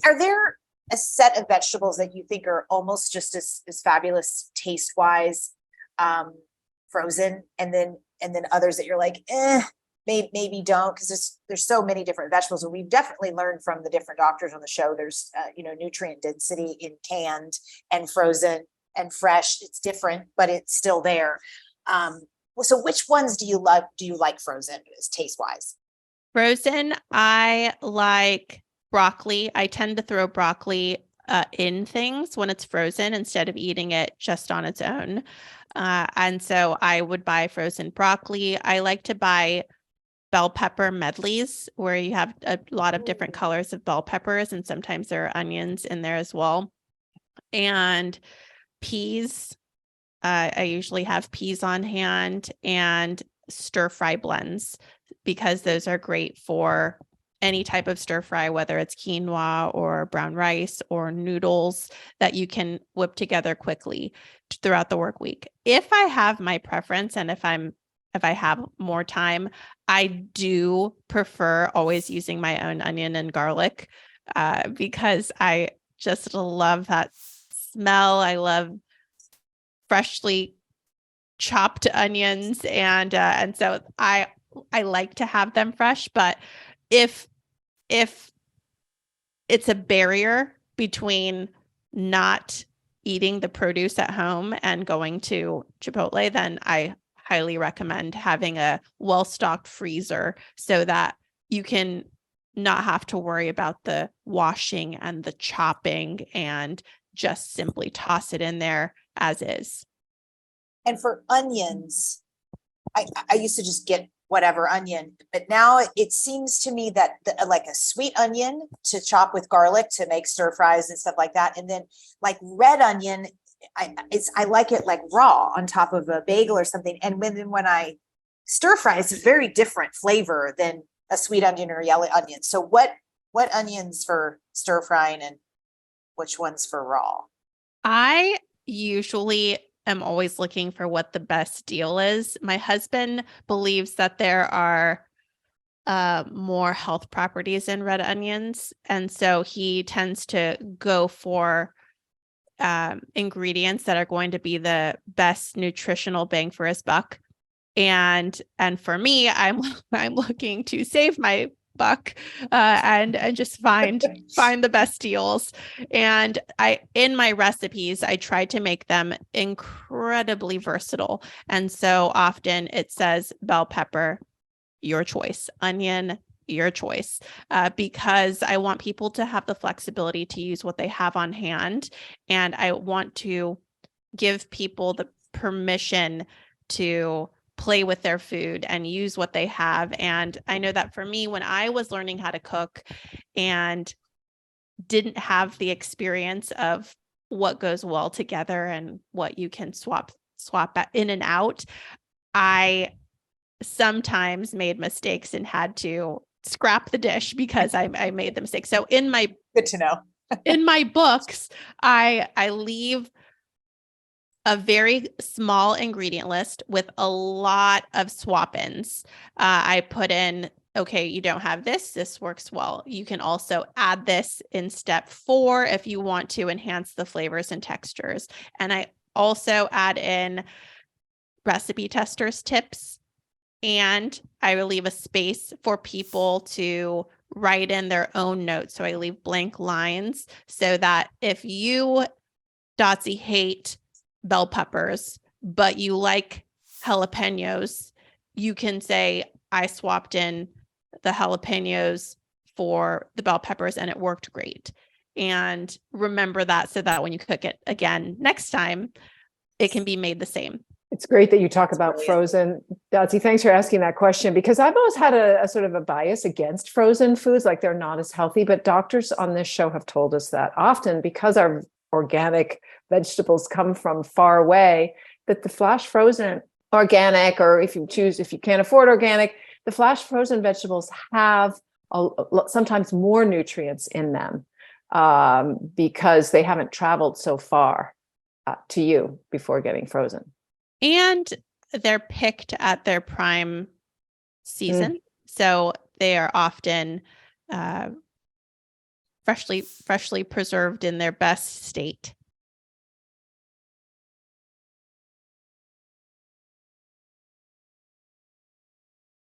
Are there a set of vegetables that you think are almost just as fabulous taste wise, frozen, and then others that you're like, maybe don't, because there's so many different vegetables, and we've definitely learned from the different doctors on the show. There's nutrient density in canned and frozen and fresh. It's different, but it's still there. So which ones do you like frozen as taste wise? Frozen, I like broccoli. I tend to throw broccoli in things when it's frozen instead of eating it just on its own. And so I would buy frozen broccoli. I like to buy bell pepper medleys where you have a lot of different colors of bell peppers, and sometimes there are onions in there as well. And peas, I usually have peas on hand, and stir fry blends, because those are great for any type of stir fry, whether it's quinoa or brown rice or noodles that you can whip together quickly throughout the work week. If I have my preference, and if I have more time, I do prefer always using my own onion and garlic, because I just love that smell. I love freshly chopped onions, and so I like to have them fresh. But if it's a barrier between not eating the produce at home and going to Chipotle, then I highly recommend having a well-stocked freezer so that you can not have to worry about the washing and the chopping, and just simply toss it in there as is. And for onions, I used to just get whatever onion, but now it seems to me that like a sweet onion to chop with garlic to make stir fries and stuff like that, and then like red onion, I like it like raw on top of a bagel or something. And when I stir fry, it's a very different flavor than a sweet onion or a yellow onion. So what onions for stir frying and which ones for raw? I usually am always looking for what the best deal is. My husband believes that there are more health properties in red onions, and so he tends to go for ingredients that are going to be the best nutritional bang for his buck. And for me, I'm looking to save my buck, and just find the best deals. And in my recipes, I try to make them incredibly versatile. And so often it says bell pepper, your choice, onion, your choice, because I want people to have the flexibility to use what they have on hand. And I want to give people the permission to play with their food and use what they have. And I know that for me, when I was learning how to cook and didn't have the experience of what goes well together and what you can swap in and out, I sometimes made mistakes and had to scrap the dish because I made the mistake. So in my good to know. In my books, I leave a very small ingredient list with a lot of swap-ins. I put in, okay, you don't have this works well. You can also add this in step 4 if you want to enhance the flavors and textures. And I also add in recipe testers tips, and I will leave a space for people to write in their own notes. So I leave blank lines so that if you, Dotsie, hate bell peppers, but you like jalapenos, you can say, I swapped in the jalapenos for the bell peppers and it worked great. And remember that so that when you cook it again next time, it can be made the same. It's great that you talk about frozen. Dotsie, thanks for asking that question, because I've always had a sort of a bias against frozen foods, like they're not as healthy. But doctors on this show have told us that often, because our organic vegetables come from far away, that the flash frozen organic, or if you can't afford organic, the flash frozen vegetables have sometimes more nutrients in them because they haven't traveled so far to you before getting frozen. And they're picked at their prime season. So they are often freshly preserved in their best state.